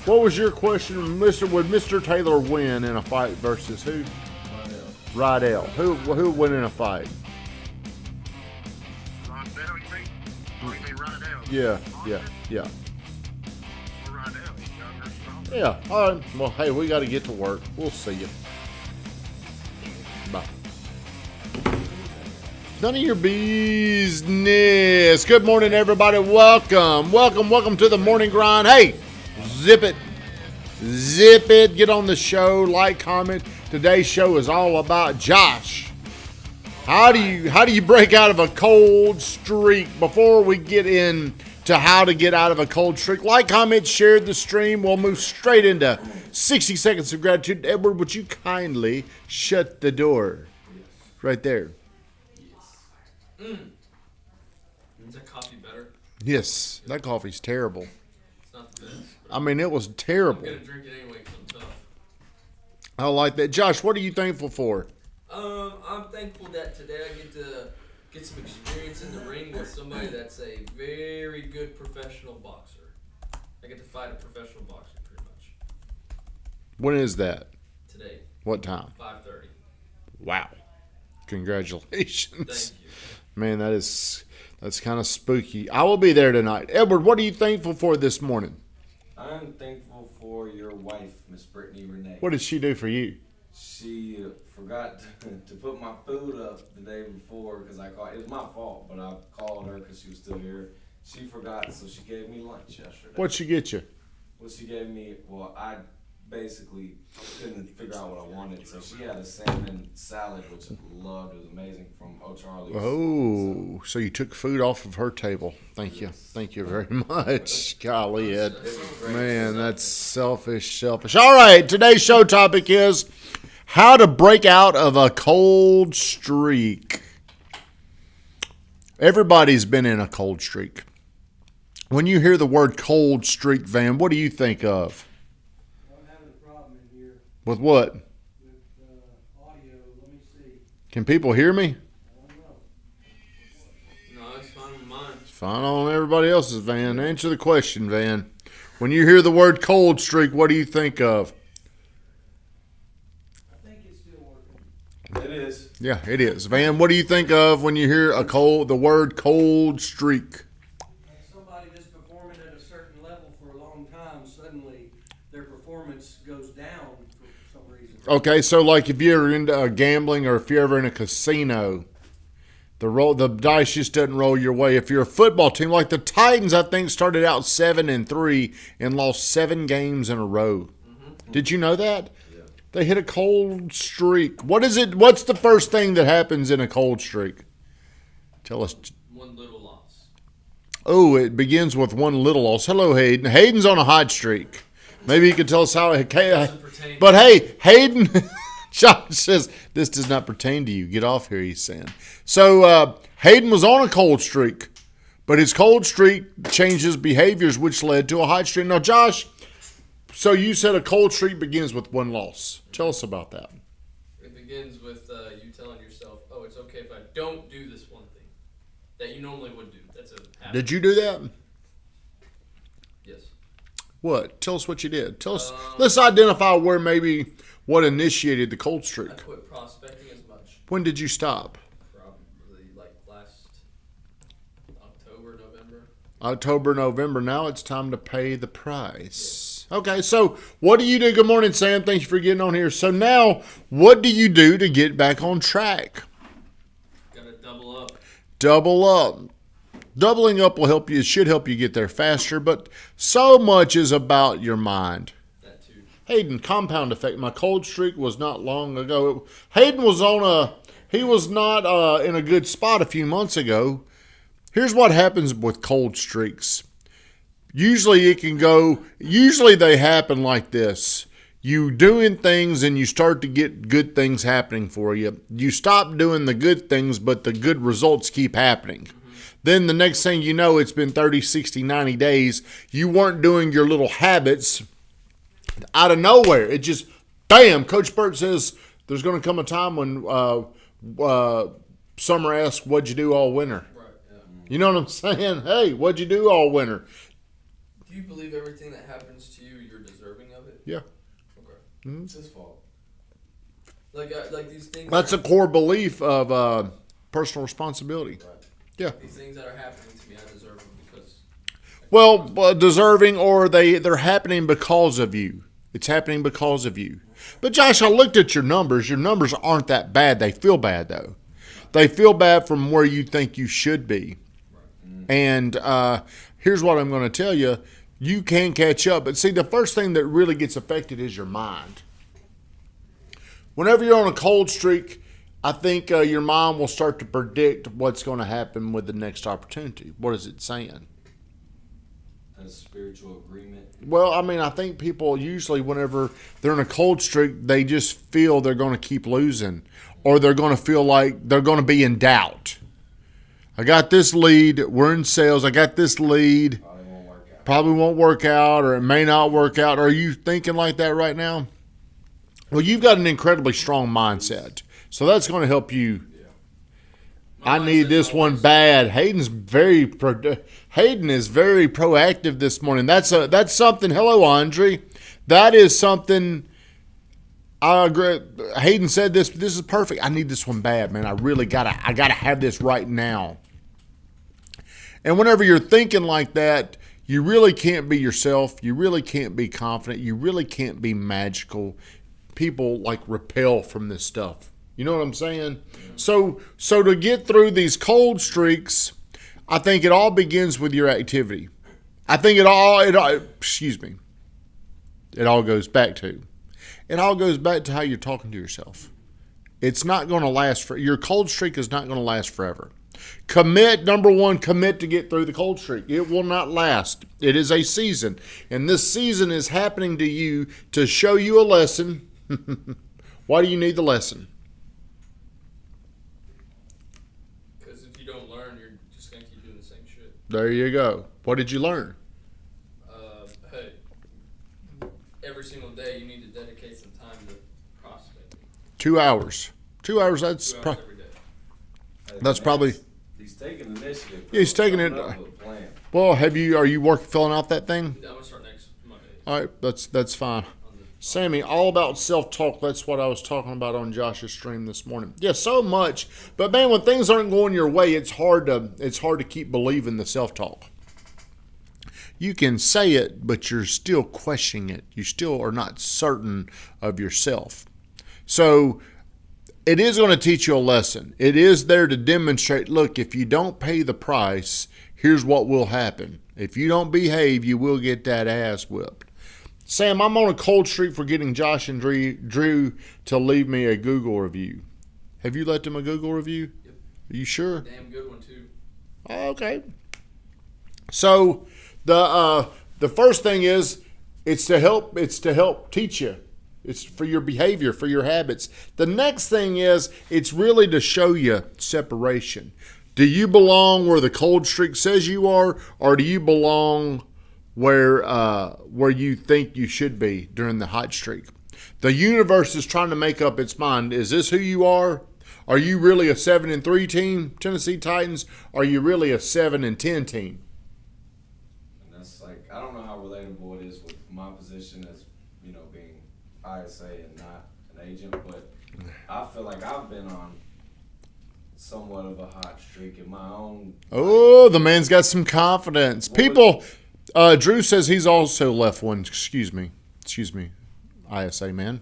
What was your question, Mister? Would Mr. Taylor win in a fight versus who? Rydell. Who would win in a fight? Rydell, you mean? Oh, you mean Rydell? Yeah. Rydell, he's younger, stronger. Yeah. All right. Well, hey, we got to get to work. We'll see you. Bye. None of your business. Good morning, everybody. Welcome to the morning grind. Hey, zip it. Get on the show. Like, comment. Today's show is all about Josh. How do you break out of a cold streak? Before we get into how to get out of a cold streak, like, comment, share the stream. We'll move straight into 60 seconds of gratitude. Edward, would you kindly shut the door? Right there. Is that coffee better? Yes, that coffee's terrible. It's not the best. I mean, it was terrible. I'm going to drink it anyway because I'm tough. I like that. Josh, what are you thankful for? I'm thankful that today I get to get some experience in the ring with somebody that's a very good professional boxer. I get to fight a professional boxer pretty much. When is that? Today. What time? 5:30. Wow. Congratulations. Thank you. Man, that's kind of spooky. I will be there tonight. Edward, what are you thankful for this morning? I'm thankful for your wife, Miss Brittany Renee. What did she do for you? She forgot to put my food up the day before because it was my fault, but I called her because she was still here. She forgot, so she gave me lunch yesterday. What'd she get you? Well, she gave me, I basically couldn't figure out what I wanted, so she had a salmon salad, which I loved. It was amazing, from O'Charlie's. Oh, so you took food off of her table. Thank you. Thank you very much. Golly, Ed. Man, that's selfish. All right, today's show topic is how to break out of a cold streak. Everybody's been in a cold streak. When you hear the word cold streak, Van, what do you think of? I'm having a problem in here With what? with audio. Let me see. Can people hear me? I don't know. No, it's fine with mine. Fine on everybody else's, Van. Answer the question, Van. When you hear the word cold streak, what do you think of? I think it's still working. It is. Yeah, it is. Van, what do you think of when you hear the word cold streak? Like somebody that's performing at a certain level for a long time, suddenly their performance goes down for some reason. Okay, so like if you're into gambling or if you're ever in a casino, the dice just doesn't roll your way. If you're a football team, like the Titans, I think started out 7-3 and lost 7 games in a row. Mm-hmm. Did you know that? Yeah. They hit a cold streak. What is it? What's the first thing that happens in a cold streak? Tell us. One little loss. Oh, it begins with one little loss. Hello, Hayden. Hayden's on a hot streak. Maybe you could tell us how. But hey, Hayden, Josh says this does not pertain to you. Get off here, he's saying. So Hayden was on a cold streak, but his cold streak changed his behaviors, which led to a hot streak. Now, Josh, so you said a cold streak begins with one loss. Tell us about that. It begins with you telling yourself, oh, it's okay if I don't do this one thing that you normally would do. That's a habit. Did you do that? Yes. What? Tell us what you did. Tell us. Let's identify what initiated the cold I streak. quit prospecting as much. When did you stop? Probably like last October, November. October, November. Now it's time to pay the price. Okay, so what do you do? Good morning, Sam. Thank you for getting on here. So now, what do you do to get back on track? Gotta double up. Double up. Doubling up will help you. It should help you get there faster, but so much is about your mind. That too. Hayden, compound effect. My cold streak was not long ago. Hayden was he was not in a good spot a few months ago. Here's what happens with cold streaks. Usually they happen like this. You doing things and you start to get good things happening for you. You stop doing the good things, but the good results keep happening. Then the next thing you know, it's been 30, 60, 90 days. You weren't doing your little habits. Out of nowhere, it just, bam, Coach Burt says there's going to come a time when Summer asks, what'd you do all winter? Right. Yeah. You know what I'm saying? Hey, what'd you do all winter? Do you believe everything that happens to you, you're deserving Yeah. Okay. It's his fault. Like these things. That's a core belief of personal responsibility. Right. Yeah. These things that are happening to me, I deserve them because. Well, deserving, or they're happening because of you. It's happening because of you. But Josh, I looked at your numbers. Your numbers aren't that bad. They feel bad though. They feel bad from where you think you should be. And here's what I'm going to tell you. You can catch up. But see, the first thing that really gets affected is your mind. Whenever you're on a cold streak, I think your mind will start to predict what's going to happen with the next opportunity. What is it saying? A spiritual agreement. Well, I mean, I think people usually, whenever they're in a cold streak, they just feel they're going to keep losing, or they're going to feel like they're going to be in doubt. I got this lead. We're in sales. I got this lead. Probably won't work out, or it may not work out. Are you thinking like that right now? Well, you've got an incredibly strong mindset, so that's going to help you. My I need mindset's this one always- bad. Hayden is very proactive this morning. That's something. Hello, Andre. That is something. I agree. Hayden said this. This is perfect. I need this one bad, man. I really gotta have this right now. And whenever you're thinking like that, you really can't be yourself. You really can't be confident. You really can't be magical. People like repel from this stuff. You know what I'm saying? So to get through these cold streaks, I think it all begins with your activity. I think it all goes back to how you're talking to yourself. It's not going to last your cold streak is not going to last forever. Number one, commit to get through the cold streak. It will not last. It is a season. And this season is happening to you to show you a lesson. Why do you need the lesson? Because if you don't learn, you're just gonna keep doing the same shit. There you go. What did you learn? Hey, every single day you need to dedicate some time to prospecting. 2 hours. 2 hours. 2 hours every day. That's probably. He's taking initiative. Yeah, he's taking it. Coming up with a plan. Well, are you filling out that thing? I'm gonna start next Monday. All right, that's fine. On the, Sammy, all about self-talk. That's what I was talking about on Josh's stream this morning. Yeah, so much. But man, when things aren't going your way, it's hard to keep believing the self-talk. You can say it, but you're still questioning it. You still are not certain of yourself. So it is going to teach you a lesson. It is there to demonstrate, look, if you don't pay the price, here's what will happen. If you don't behave, you will get that ass whipped. Sam, I'm on a cold streak for getting Josh and Drew to leave me a Google review. Have you left them a Google review? Yep. Are you sure? damn good one too. Okay. So the first thing is it's to help teach you. It's for your behavior, for your habits. The next thing is it's really to show you separation. Do you belong where the cold streak says you are, or do you belong where you think you should be during the hot streak? The universe is trying to make up its mind. Is this who you are? Are you really a 7-3 team, Tennessee Titans? Are you really a 7-10 team? And that's like, I don't know how relatable it is with my position as, being ISA and not an agent, but I feel like I've been on somewhat of a hot streak in my own. Oh, the man's got some confidence. People, Drew says he's also left one. Excuse me, ISA man.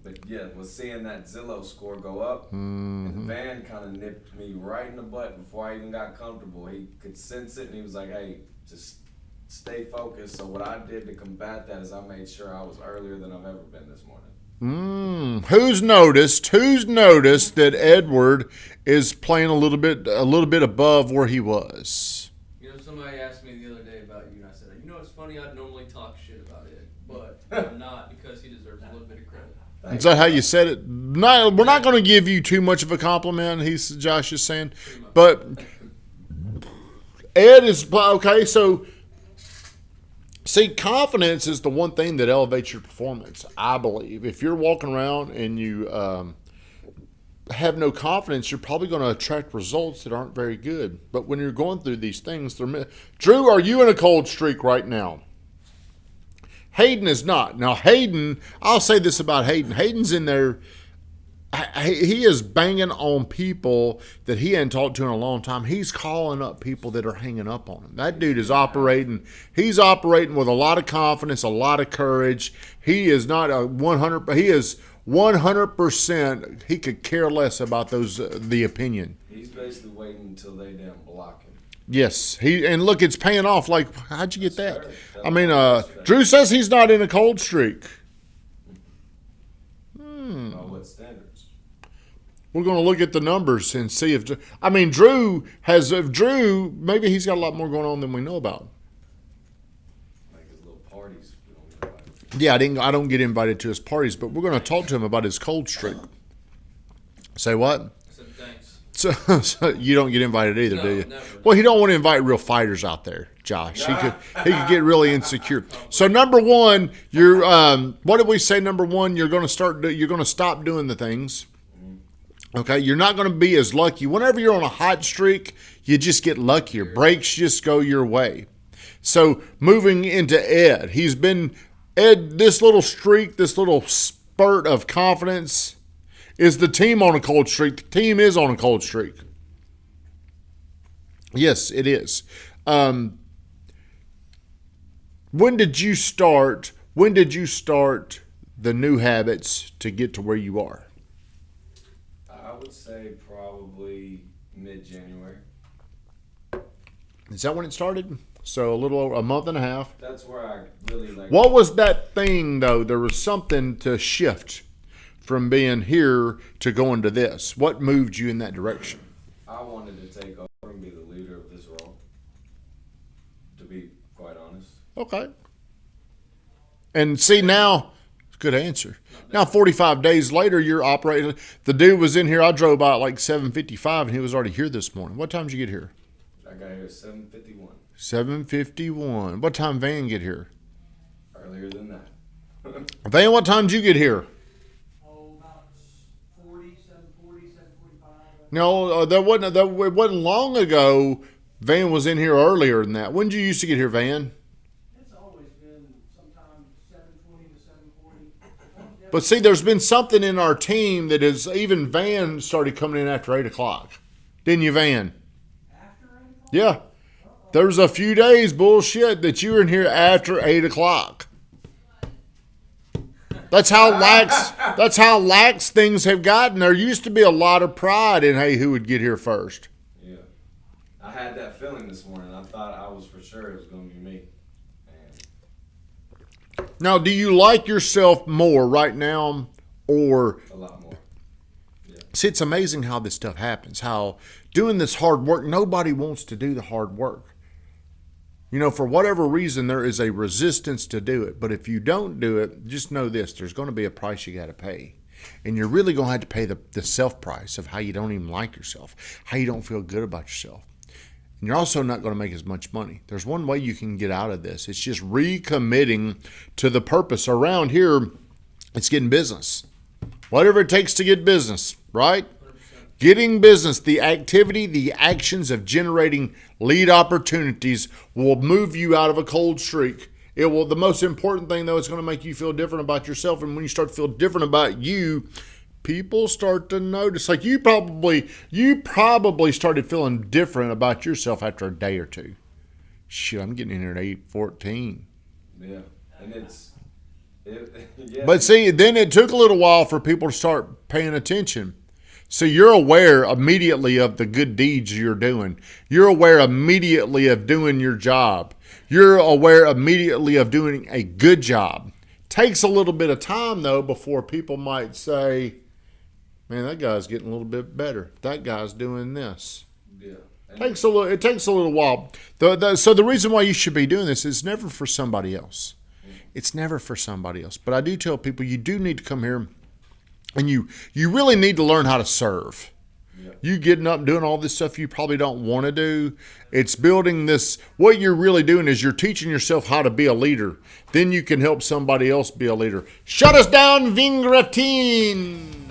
But yeah, was seeing that Zillow score go up, and the van kind of nipped me right in the butt before I even got comfortable. He could sense it, and he was like, "Hey, just stay focused." So what I did to combat that is I made sure I was earlier than I've ever been this morning. Who's noticed that Edward is playing a little bit above where he was? Somebody asked me the other day about you, and I said, it's funny, I'd normally talk shit about it, but I'm not, because he deserves a little bit of credit. Is that how you said it? No, we're not going to give you too much of a compliment. Josh is saying, but Ed is okay. So, see, confidence is the one thing that elevates your performance. I believe if you're walking around and you have no confidence, you're probably going to attract results that aren't very good. But when you're going through these things, Drew, are you in a cold streak right now? Hayden is not. Now, Hayden, I'll say this about Hayden. Hayden's in there. He is banging on people that he hadn't talked to in a long time. He's calling up people that are hanging up on him. That dude is operating. He's operating with a lot of confidence, a lot of courage. He is not a 100. He is 100%. He could care less about the opinion. He's basically waiting until they damn block him. Yes, and look, it's paying off. Like, how'd you get that? I mean, Drew says he's not in a cold streak. What standards? We're going to look at the numbers and see if Drew has. If Drew, maybe he's got a lot more going on than we know about. Like his little parties. We don't know about. Yeah, I don't get invited to his parties, but we're going to talk to him about his cold streak. Say what? I said thanks. So you don't get invited either, No, do you? never. Well, he don't want to invite real fighters out there, Josh. He could get really insecure. So number one, you're what did we say? Number one, you're going to stop doing the things. Okay, you're not going to be as lucky. Whenever you're on a hot streak, you just get luckier. Breaks just go your way. So moving into Ed, this little streak, this little spurt of confidence. Is the team on a cold streak? The team is on a cold streak. Yes, it is. When did you start the new habits to get to where you are? I would say probably mid-January. Is that when it started? So a little over a month and a half. That's where I really like. What was that thing, though? There was something to shift from being here to going to this. What moved you in that direction? I wanted to take over and be the leader of this role, to be quite honest. Okay. And see now, good answer. Now 45 days later, you're operating. The dude was in here. I drove by at like 7:55, and he was already here this morning. What time did you get here? I got here at 7:51. 7:51. What time Van get here? Earlier than that. Van, what time did you get here? About 7:40, 7:45. No, it wasn't long ago. Van was in here earlier than that. When did you used to get here, Van? It's always been sometime 7:20 to 7:40. But see, there's been something in our team that is, even Van started coming in after 8 o'clock. Didn't you, Van? After 8 o'clock? Yeah. There was a few days, bullshit, that you were in here after 8 o'clock. That's how lax things have gotten. There used to be a lot of pride in, hey, who would get here first. Yeah. I had that feeling this morning. I thought I was for sure it was going to be me. And Now, do you like yourself more right now, or... a lot more. Yeah. See, it's amazing how this stuff happens, how doing this hard work, nobody wants to do the hard work. You know, for whatever reason, there is a resistance to do it. But if you don't do it, just know this, there's going to be a price you got to pay. And you're really going to have to pay the self price of how you don't even like yourself, how you don't feel good about yourself. And you're also not going to make as much money. There's one way you can get out of this. It's just recommitting to the purpose. Around here, it's getting business. Whatever it takes to get business, right? 100%. Getting business, the activity, the actions of generating lead opportunities will move you out of a cold streak. It will. The most important thing, though, it's going to make you feel different about yourself. And when you start to feel different about you, people start to notice. Like you probably started feeling different about yourself after a day or two. Shit, I'm getting in here at 8:14. Yeah. And yeah. But see, then it took a little while for people to start paying attention. So you're aware immediately of the good deeds you're doing. You're aware immediately of doing your job. You're aware immediately of doing a good job. Takes a little bit of time, though, before people might say, man, that guy's getting a little bit better. That guy's doing this. Yeah. It takes a little while. So the reason why you should be doing this is never for somebody else. It's never for somebody else. But I do tell people you do need to come here, and you really need to learn how to serve. Yeah. You getting up and doing all this stuff you probably don't want to do. It's building this. What you're really doing is you're teaching yourself how to be a leader. Then you can help somebody else be a leader. Shut us down, Vingratin!